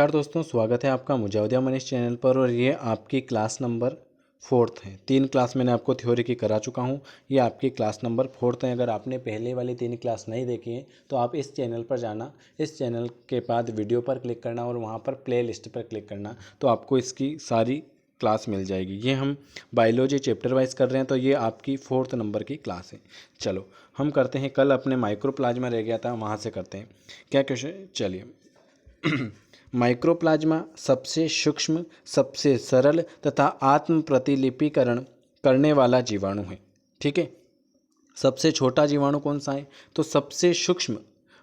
नमस्कार दोस्तों, स्वागत है आपका मुजावदिया मनीष चैनल पर। और ये आपकी क्लास नंबर 4th है। 3 क्लास मैंने आपको थ्योरी की करा चुका हूँ। ये आपकी क्लास नंबर 4th है। अगर आपने पहले वाली 3 क्लास नहीं देखी हैं तो आप इस चैनल पर जाना, इस चैनल के बाद वीडियो पर क्लिक करना और वहाँ पर प्ले लिस्ट पर क्लिक करना, तो आपको इसकी सारी क्लास मिल जाएगी। ये हम बायोलॉजी चैप्टर वाइज कर रहे हैं, तो ये आपकी 4th नंबर की क्लास है। चलो हम करते हैं, कल अपने माइक्रोप्लाज्मा रह गया था, वहाँ से करते हैं क्या क्वेश्चन। चलिए माइक्रोप्लाज्मा सबसे सूक्ष्म, सबसे सरल तथा आत्म प्रतिलिपिकरण करने वाला जीवाणु है। ठीक है, सबसे छोटा जीवाणु कौन सा है? तो सबसे सूक्ष्म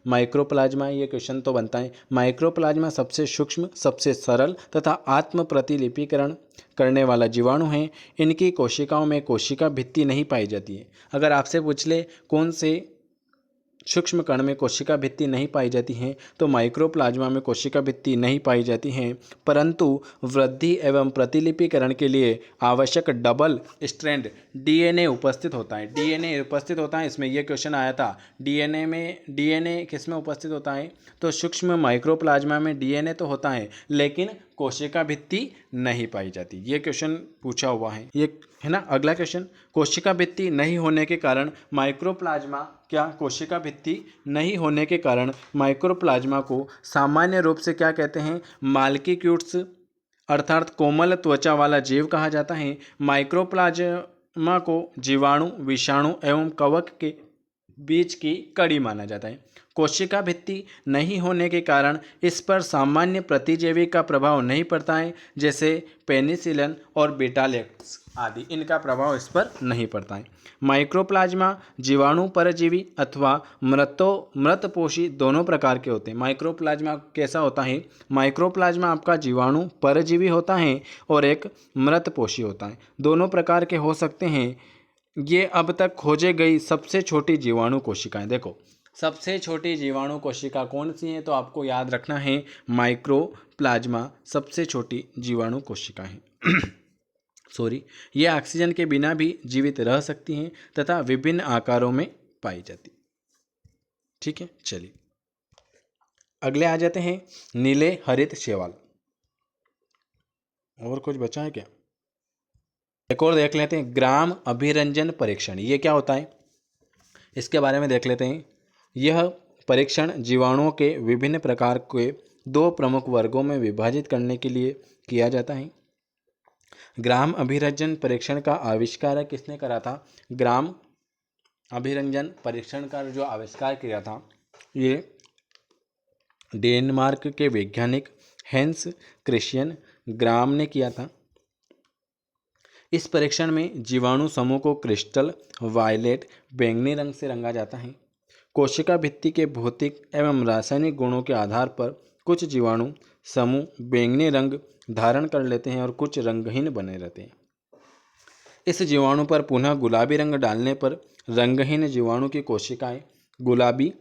माइक्रोप्लाज्मा। ये क्वेश्चन तो बनता है। माइक्रोप्लाज्मा सबसे सूक्ष्म, सबसे सरल तथा आत्म प्रतिलिपिकरण करने वाला जीवाणु है। इनकी कोशिकाओं में कोशिका भित्ति नहीं पाई जाती है। अगर आपसे पूछ ले कौन से सूक्ष्म कण में कोशिका भित्ति नहीं पाई जाती है, तो माइक्रोप्लाज्मा में कोशिका भित्ति नहीं पाई जाती हैं, परंतु वृद्धि एवं प्रतिलिपिकरण के लिए आवश्यक डबल स्ट्रैंड डीएनए उपस्थित होता है। डीएनए उपस्थित होता है। इसमें यह क्वेश्चन आया था, डीएनए किस में उपस्थित होता है? तो सूक्ष्म माइक्रोप्लाज्मा में डीएनए तो होता है, लेकिन कोशिका भित्ति नहीं पाई जाती। ये क्वेश्चन पूछा हुआ है, ये है ना। अगला क्वेश्चन, कोशिका भित्ति नहीं होने के कारण माइक्रोप्लाज्मा, क्या कोशिका भित्ति नहीं होने के कारण माइक्रोप्लाज्मा को सामान्य रूप से क्या कहते हैं? माल्कीक्यूट्स अर्थात कोमल त्वचा वाला जीव कहा जाता है। माइक्रोप्लाज्मा को जीवाणु, विषाणु एवं कवक के बीच की कड़ी माना जाता है। कोशिका भित्ति नहीं होने के कारण इस पर सामान्य प्रतिजैवी का प्रभाव नहीं पड़ता है, जैसे पेनिसिलिन और बीटालैक्स आदि, इनका प्रभाव इस पर नहीं पड़ता है। माइक्रोप्लाज्मा जीवाणु परजीवी अथवा मृतपोषी दोनों प्रकार के होते हैं। माइक्रोप्लाज्मा कैसा होता है? माइक्रोप्लाज्मा आपका जीवाणु परजीवी होता है और एक मृतपोषी होता है। दोनों प्रकार के हो सकते हैं। ये अब तक खोजे गई सबसे छोटी जीवाणु कोशिकाएं। देखो, सबसे छोटी जीवाणु कोशिका कौन सी है? तो आपको याद रखना है, माइक्रोप्लाज्मा सबसे छोटी जीवाणु कोशिका है। सॉरी, ये ऑक्सीजन के बिना भी जीवित रह सकती हैं तथा विभिन्न आकारों में पाई जाती। ठीक है, चलिए अगले आ जाते हैं, नीले हरित शैवाल। और कुछ बचा है क्या? एक और देख लेते हैं, ग्राम अभिरंजन परीक्षण। ये क्या होता है, इसके बारे में देख लेते हैं। यह परीक्षण जीवाणुओं के विभिन्न प्रकार के 2 प्रमुख वर्गों में विभाजित करने के लिए किया जाता है। ग्राम अभिरंजन परीक्षण का आविष्कार किसने करा था? ग्राम अभिरंजन परीक्षण का जो आविष्कार किया था, ये डेनमार्क के वैज्ञानिक हेंस क्रिश्चियन ग्राम ने किया था। इस परीक्षण में जीवाणु समूह को क्रिस्टल वायलेट बैंगनी रंग से रंगा जाता है। कोशिका भित्ति के भौतिक एवं रासायनिक गुणों के आधार पर कुछ जीवाणु समूह बैंगनी रंग धारण कर लेते हैं और कुछ रंगहीन बने रहते हैं। इस जीवाणु पर पुनः गुलाबी रंग डालने पर रंगहीन जीवाणु की कोशिकाएं गुलाबी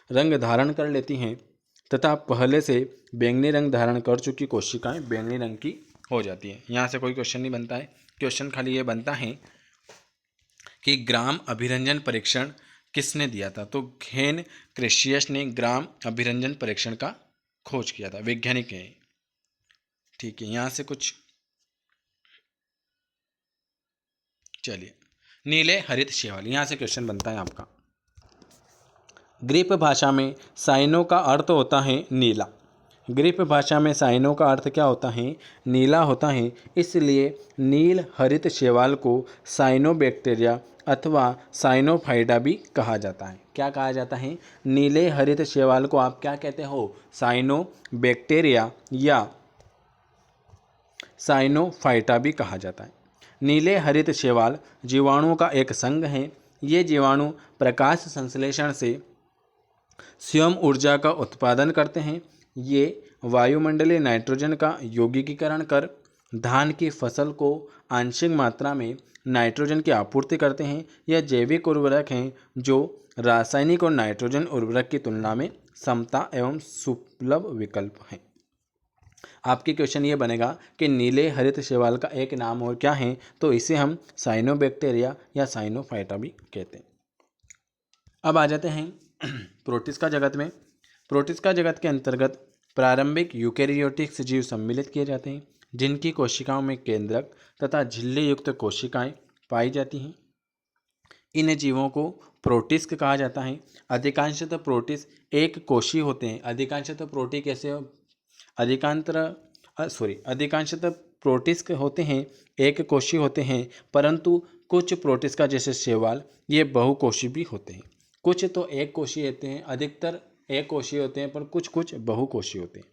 रंग धारण कर लेती हैं तथा पहले से बैंगनी रंग धारण कर चुकी कोशिकाएं बैंगनी रंग की हो जाती है। यहाँ से कोई क्वेश्चन नहीं बनता है। क्वेश्चन खाली ये बनता है कि ग्राम अभिरंजन परीक्षण किसने दिया था? तो हेन क्रिश्चियस ने ग्राम अभिरंजन परीक्षण का खोज किया था, वैज्ञानिक है। ठीक है, यहाँ से कुछ चलिए, नीले हरित शैवाल, यहाँ से क्वेश्चन बनता है आपका। ग्रीक भाषा में साइनो का अर्थ होता है नीला। ग्रीक भाषा में साइनो का अर्थ क्या होता है? नीला होता है। इसलिए नील हरित शैवाल को साइनोबैक्टीरिया अथवा साइनोफाइडा भी कहा जाता है। क्या कहा जाता है? नीले हरित शैवाल को आप क्या कहते हो? साइनोबैक्टीरिया या साइनोफाइटा भी कहा जाता है। नीले हरित शैवाल जीवाणुओं का एक संघ है। ये जीवाणु प्रकाश संश्लेषण से स्वयं ऊर्जा का उत्पादन करते हैं। ये वायुमंडलीय नाइट्रोजन का यौगिकीकरण कर धान की फसल को आंशिक मात्रा में नाइट्रोजन की आपूर्ति करते हैं। यह जैविक उर्वरक हैं जो रासायनिक और नाइट्रोजन उर्वरक की तुलना में समता एवं सुलभ विकल्प हैं। आपके क्वेश्चन ये बनेगा कि नीले हरित शैवाल का एक नाम और क्या है? तो इसे हम साइनोबैक्टीरिया या साइनोफाइटा भी कहते हैं। अब आ जाते हैं प्रोटिस्टा जगत में। प्रोटिस्टा जगत के अंतर्गत प्रारंभिक यूकेरियोटिक जीव सम्मिलित किए जाते हैं, जिनकी कोशिकाओं में केंद्रक तथा झिल्ली युक्त कोशिकाएं पाई जाती हैं। इन जीवों को प्रोटिस्ट कहा जाता है। अधिकांशतः प्रोटिस्ट एक कोशीय होते हैं। अधिकांशतः प्रोटी कैसे अधिकांशतः प्रोटिस्ट होते हैं, एक कोशीय होते हैं, परंतु कुछ प्रोटिस्ट का जैसे शैवाल ये बहुकोशीय भी होते हैं। कुछ तो एक कोशीय होते हैं, अधिकतर एक कोशीय होते हैं, पर कुछ कुछ बहुकोशीय होते हैं।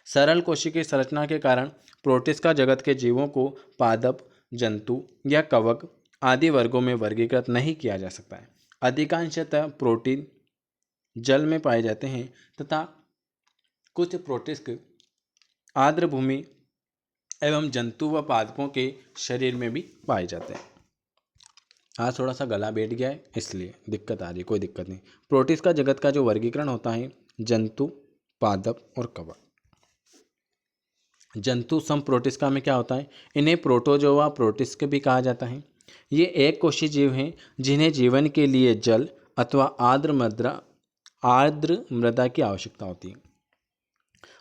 सरल कोशिकीय की संरचना के कारण प्रोटिस्ट का जगत के जीवों को पादप, जंतु या कवक आदि वर्गों में वर्गीकृत नहीं किया जा सकता है। अधिकांशतः प्रोटीन जल में पाए जाते हैं तथा कुछ प्रोटिस्ट आर्द्र भूमि एवं जंतु व पादपों के शरीर में भी पाए जाते हैं। आज थोड़ा सा गला बैठ गया है इसलिए दिक्कत आ रही है, कोई दिक्कत नहीं। प्रोटिस्ट का जगत का जो वर्गीकरण होता है जंतु, पादप और कवक। जंतु सम प्रोटिस्टा में क्या होता है, इन्हें प्रोटोजोआ प्रोटिस्ट भी कहा जाता है। ये एक कोशीय जीव हैं जिन्हें जीवन के लिए जल अथवा आर्द्र मृदा की आवश्यकता होती है।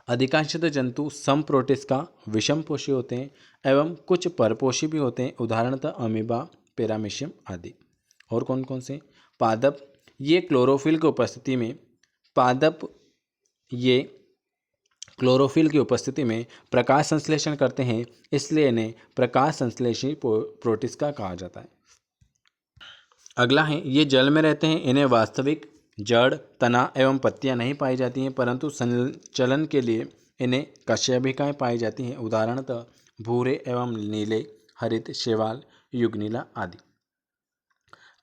अधिकांशतः जंतु सम प्रोटिस्टा विषम पोषी होते हैं एवं कुछ परपोषी भी होते हैं, उदाहरणतः अमीबा, पैरामीशियम आदि। और कौन कौन से? पादप, ये क्लोरोफिल की उपस्थिति में क्लोरोफिल की उपस्थिति में प्रकाश संश्लेषण करते हैं, इसलिए इन्हें प्रकाश संश्लेषी प्रोटिस्टा कहा जाता है। अगला है, ये जल में रहते हैं। इन्हें वास्तविक जड़, तना एवं पत्तियां नहीं पाई जाती हैं, परंतु संचलन के लिए इन्हें कशेरुकियां पाई जाती हैं, उदाहरणतः भूरे एवं नीले, हरित, शैवाल, युगनीला आदि।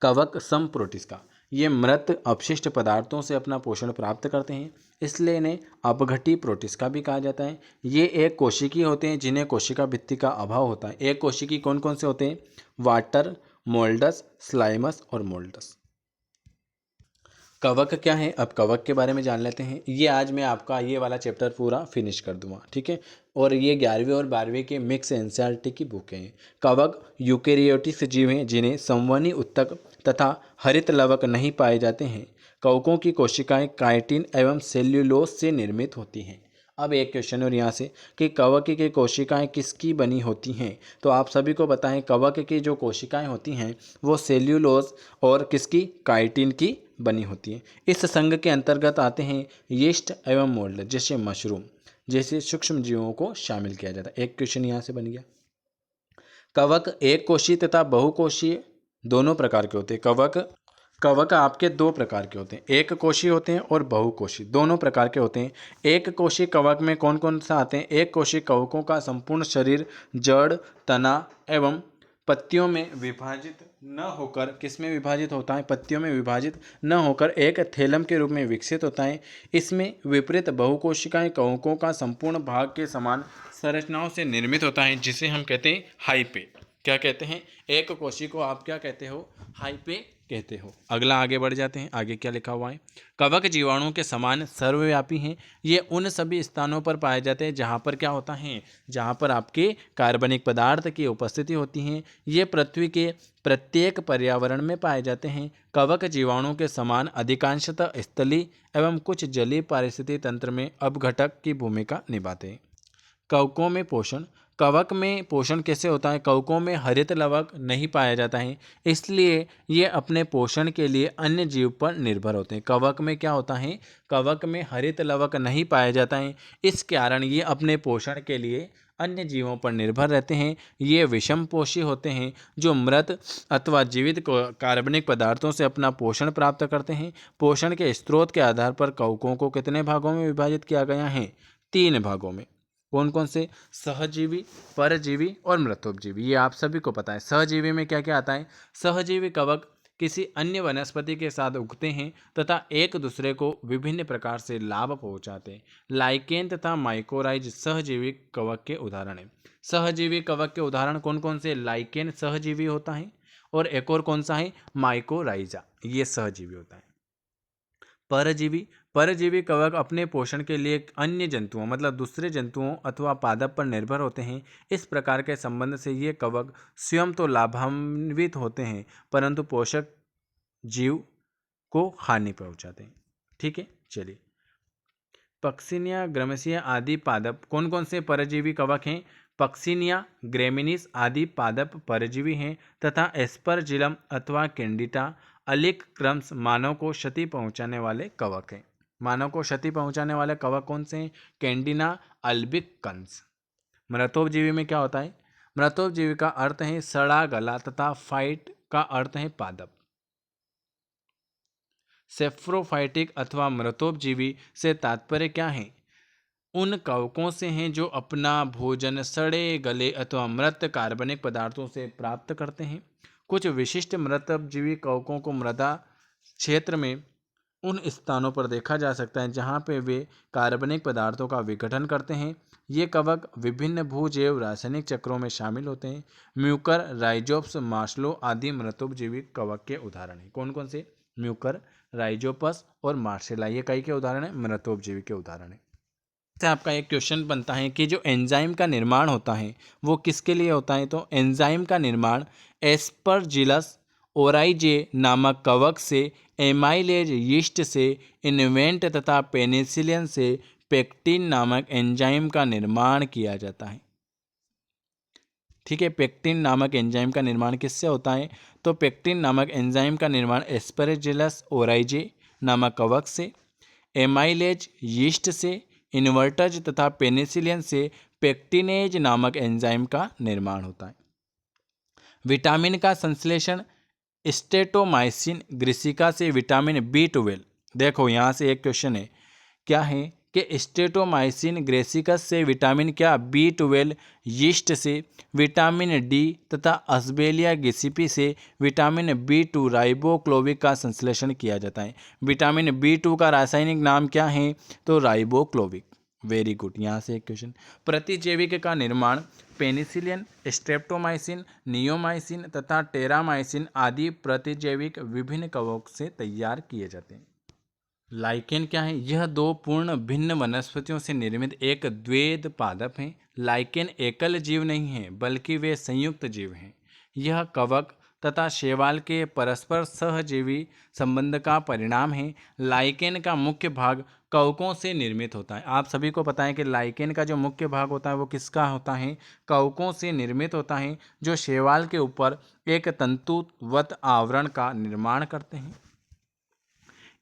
कवक सम प्रोटिस्टा, ये मृत अपशिष्ट पदार्थों से अपना पोषण प्राप्त करते हैं, इसलिए इन्हें अपघटी प्रोटिस्टा भी कहा जाता है। ये एक कोशिकीय होते हैं जिन्हें कोशिका भित्ति का अभाव होता है। एक कोशिकीय कौन कौन से होते हैं? वाटर, मोल्डस, स्लाइमस और मोल्डस। कवक क्या है? अब कवक के बारे में जान लेते हैं। ये आज मैं आपका ये वाला चैप्टर पूरा फिनिश कर दूंगा, ठीक है। और ये 11वीं और 12वीं के मिक्स एनसीईआरटी की बुक हैं। कवक यूकेरियोटिक जीव हैं जिन्हें संवहनी उत्तक तथा हरित लवक नहीं पाए जाते हैं। कवकों की कोशिकाएं काइटिन एवं सेल्यूलोज से निर्मित होती हैं। अब एक क्वेश्चन और यहाँ से कि कवक की कोशिकाएं किसकी बनी होती हैं? तो आप सभी को बताएं, कवक की जो कोशिकाएं होती हैं वो सेल्यूलोज और किसकी? काइटिन की बनी होती हैं। इस संघ के अंतर्गत आते हैं यीस्ट एवं मोल्ड, जैसे मशरूम जैसे सूक्ष्म जीवों को शामिल किया जाता है। एक क्वेश्चन यहाँ से बन गया। कवक एक कोशीय तथा बहुकोशीय दोनों प्रकार के होते हैं। कवक आपके दो प्रकार के होते हैं, एक कोशीय होते हैं और बहुकोशीय, दोनों प्रकार के होते हैं। एक कोशीय कवक में कौन कौन सा आते हैं? एक कोशीय कवकों का संपूर्ण शरीर जड़, तना एवं पत्तियों में विभाजित न होकर किसमें विभाजित होता है? पत्तियों में विभाजित न होकर एक थैलम के रूप में विकसित होता है। इसमें विपरीत बहुकोशिकाएं कवकों का संपूर्ण भाग के समान संरचनाओं से निर्मित होता है, जिसे हम कहते हैं हाइपे। क्या कहते हैं? एक कोशी को आप क्या कहते हो? हाइपे कहते हो। अगला आगे बढ़ जाते हैं। आगे क्या लिखा हुआ है? कवक जीवाणुओं के समान सर्वव्यापी हैं। ये उन सभी स्थानों पर पाए जाते हैं जहाँ पर क्या होता है? जहाँ पर आपके कार्बनिक पदार्थ की उपस्थिति होती है। ये पृथ्वी के प्रत्येक पर्यावरण में पाए जाते हैं। कवक जीवाणुओं के समान अधिकांशतः स्थलीय एवं कुछ जलीय पारिस्थितिकी तंत्र में अपघटक की भूमिका निभाते हैं। कवकों में पोषण। कवक में पोषण कैसे होता है? कवकों में हरित लवक नहीं पाया जाता है, इसलिए ये अपने पोषण के लिए अन्य जीव पर निर्भर होते हैं। कवक में क्या होता है? कवक में हरित लवक नहीं पाया जाता है, इस कारण ये अपने पोषण के लिए अन्य जीवों पर निर्भर रहते हैं। ये विषमपोषी होते हैं जो मृत अथवा जीवित कार्बनिक पदार्थों से अपना पोषण प्राप्त करते हैं। पोषण के स्रोत के आधार पर कवकों को कितने भागों में विभाजित किया गया है? 3 भागों में। कौन कौन से? सहजीवी, परजीवी और मृतोपजीवी। ये आप सभी को पता है। सहजीवी में क्या क्या आता है? सहजीवी कवक किसी अन्य वनस्पति के साथ उगते हैं तथा एक दूसरे को विभिन्न प्रकार से लाभ पहुंचाते हैं। लाइकेन तथा माइकोराइज सहजीवी कवक के उदाहरण हैं। सहजीवी कवक के उदाहरण कौन कौन से? लाइकेन सहजीवी होता है और एक और कौन सा है? माइकोराइजा, ये सहजीवी होता है। परजीवी कवक अपने पोषण के लिए अन्य जंतुओं मतलब दूसरे जंतुओं अथवा पादप पर निर्भर होते हैं। इस प्रकार के संबंध से ये कवक स्वयं तो लाभान्वित होते हैं, परंतु पोषक जीव को हानि पहुंचाते हैं। ठीक है, चलिए। पक्सिनिया, ग्रामेसिया आदि पादप कौन कौन से परजीवी कवक हैं? पक्सिनिया, ग्रेमिनीस आदि पादप परजीवी हैं तथा एस्परजिलम अथवा कैंडिटा अलिकक्रम्स मानव को क्षति पहुंचाने वाले कवक हैं। मानव को क्षति पहुंचाने वाले कवक कौन से हैं? कैंडिना अल्बिकन्स। मृतोपजीवी में क्या होता है? मृतोपजीवी का अर्थ है सड़ा गला तथा फाइट का अर्थ है पादप। सेफ्रोफाइटिक अथवा मृतोपजीवी से तात्पर्य क्या है? उन कवकों से हैं जो अपना भोजन सड़े गले अथवा मृत कार्बनिक पदार्थों से प्राप्त करते हैं। कुछ विशिष्ट मृतोपजीवी कवकों को मृदा क्षेत्र में उन स्थानों पर देखा जा सकता है जहां पे वे कार्बनिक पदार्थों का विघटन करते हैं। ये कवक विभिन्न भूजैव रासायनिक चक्रों में शामिल होते हैं। म्यूकर, राइजोप्स, मार्शलो आदि मृतोपजीवी कवक के उदाहरण हैं। कौन कौन से? म्यूकर, राइजोपस और मार्शेला, ये कई के उदाहरण हैं? मृतोपजीवी के उदाहरण हैं। से आपका एक क्वेश्चन बनता है कि जो एंजाइम का निर्माण होता है वो किसके लिए होता है? तो एंजाइम का निर्माण एस्परजिलस ओराइजे नामक कवक से, एमाइलेज यीस्ट से, इन्वेंट तथा पेनिसिलिन से पेक्टिन नामक एंजाइम का निर्माण किया जाता है। ठीक है, पेक्टिन नामक एंजाइम का निर्माण किससे होता है? तो पेक्टिन नामक एंजाइम का निर्माण एस्परजिलस ओराइजे नामक कवक से, एमाइलेज यीस्ट से, इन्वर्टज तथा पेनिसिलिन से पेक्टिनेज नामक एंजाइम का निर्माण होता है। विटामिन का संश्लेषण स्ट्रेप्टोमाइसिन ग्रिसिका से विटामिन B12। देखो यहाँ से एक क्वेश्चन है, क्या है कि स्ट्रेप्टोमाइसिन ग्रेसिकस से विटामिन क्या? B12, यीस्ट से विटामिन D तथा अस्बेलिया गिसिपी से विटामिन B2 राइबोक्लोविक का संश्लेषण किया जाता है। विटामिन B2 का रासायनिक नाम क्या है? तो राइबोक्लोविक। Very good. यहाँ से एक क्वेश्चन, प्रतिजैविक का निर्माण पेनिसिलिन, स्ट्रेप्टोमाइसिन, नियोमाइसिन तथा टेरामाइसिन आदि प्रतिजैविक विभिन्न कवक से तैयार किए जाते हैं। लाइकेन क्या है? यह दो पूर्ण भिन्न वनस्पतियों से निर्मित एक द्वैध पादप है। लाइकेन एकल जीव नहीं है बल्कि वे संयुक्त जीव हैं। यह कवक तथा शैवाल के परस्पर सहजीवी संबंध का परिणाम है। लाइकेन का मुख्य भाग कवकों से निर्मित होता है। आप सभी को पता है कि लाइकेन का जो मुख्य भाग होता है वो किसका होता है? कवकों से निर्मित होता है, जो शैवाल के ऊपर एक तंतुवत आवरण का निर्माण करते हैं।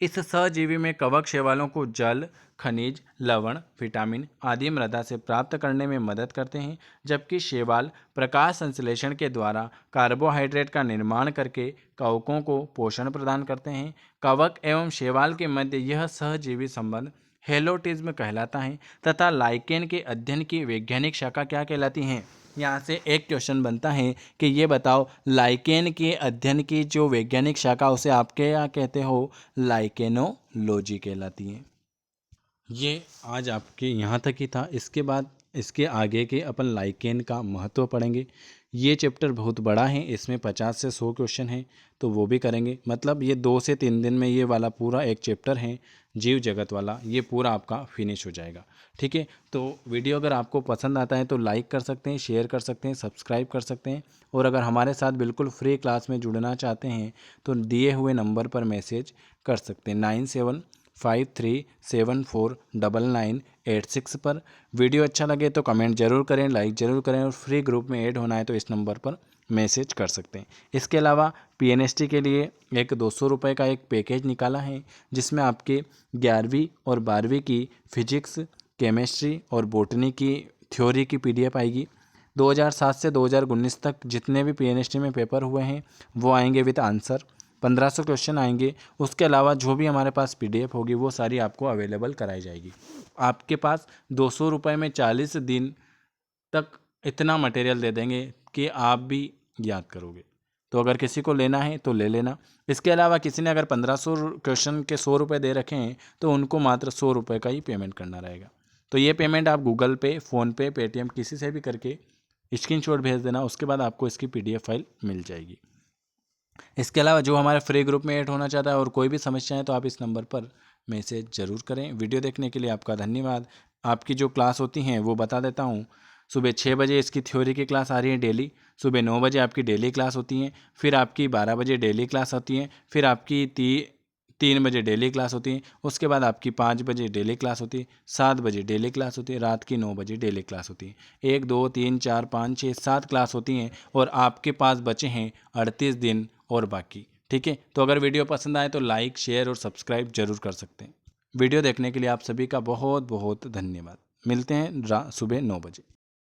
इस सहजीवी में कवक शैवालों को जल, खनिज, लवण, विटामिन आदि मृदा से प्राप्त करने में मदद करते हैं, जबकि शैवाल प्रकाश संश्लेषण के द्वारा कार्बोहाइड्रेट का निर्माण करके कवकों को पोषण प्रदान करते हैं। कवक एवं शैवाल के मध्य यह सहजीवी संबंध हेलोटिज्म कहलाता है तथा लाइकेन के अध्ययन की वैज्ञानिक शाखा क्या कहलाती है? यहाँ से एक क्वेश्चन बनता है कि ये बताओ, लाइकेन के अध्ययन की जो वैज्ञानिक शाखा उसे आप क्या कहते हो? लाइकेनोलॉजी कहलाती है। ये आज आपके यहाँ तक ही था। इसके बाद इसके आगे के अपन लाइकेन का महत्व पढ़ेंगे। ये चैप्टर बहुत बड़ा है, इसमें 50 से 100 क्वेश्चन हैं, तो वो भी करेंगे। मतलब ये 2 से 3 दिन में ये वाला पूरा एक चैप्टर है जीव जगत वाला, ये पूरा आपका फिनिश हो जाएगा। ठीक है, तो वीडियो अगर आपको पसंद आता है तो लाइक कर सकते हैं, शेयर कर सकते हैं, सब्सक्राइब कर सकते हैं। और अगर हमारे साथ बिल्कुल फ्री क्लास में जुड़ना चाहते हैं तो दिए हुए नंबर पर मैसेज कर सकते हैं 9753749986 पर। वीडियो अच्छा लगे तो कमेंट जरूर करें, लाइक ज़रूर करें, और फ्री ग्रुप में ऐड होना है तो इस नंबर पर मैसेज कर सकते हैं। इसके अलावा PNST के लिए एक 200 रुपये का एक पैकेज निकाला है, जिसमें आपके 11वीं और 12वीं की फिजिक्स, केमिस्ट्री और बॉटनी की थ्योरी की PDF आएगी। 2007 से 2019 तक जितने भी PNST में पेपर हुए हैं वो आएंगे विद आंसर। 1500 क्वेश्चन आएंगे। उसके अलावा जो भी हमारे पास PDF होगी वो सारी आपको अवेलेबल कराई जाएगी। आपके पास 200 रुपये में 40 दिन तक इतना मटेरियल दे देंगे कि आप भी याद करोगे। तो अगर किसी को लेना है तो ले लेना। इसके अलावा किसी ने अगर 1500 क्वेश्चन के 100 रुपये दे रखे हैं तो उनको मात्र 100 रुपये का ही पेमेंट करना रहेगा। तो ये पेमेंट आप गूगल पे, फ़ोनपे, पेटीएम किसी से भी करके स्क्रीनशॉट भेज देना। उसके बाद आपको इसकी PDF फाइल मिल जाएगी। इसके अलावा जो हमारे फ्री ग्रुप में ऐड होना चाहता है और कोई भी समस्या है तो आप इस नंबर पर मैसेज ज़रूर करें। वीडियो देखने के लिए आपका धन्यवाद। आपकी जो क्लास होती हैं वो बता देता हूँ। सुबह 6 बजे इसकी थ्योरी की क्लास आ रही है डेली। सुबह 9 बजे आपकी डेली क्लास होती है। फिर आपकी 12 बजे डेली क्लास होती है। फिर आपकी 3 बजे डेली क्लास होती है। उसके बाद आपकी 5 बजे डेली क्लास होती है, 7 बजे डेली क्लास होती है, रात की 9 बजे डेली क्लास होती है। 1 2 3 4 5 6 7 क्लास होती हैं और आपके पास बचे हैं 38 दिन और बाकी। ठीक है, तो अगर वीडियो पसंद आए तो लाइक शेयर और सब्सक्राइब जरूर कर सकते हैं। वीडियो देखने के लिए आप सभी का बहुत बहुत धन्यवाद। मिलते हैं सुबह 9 बजे।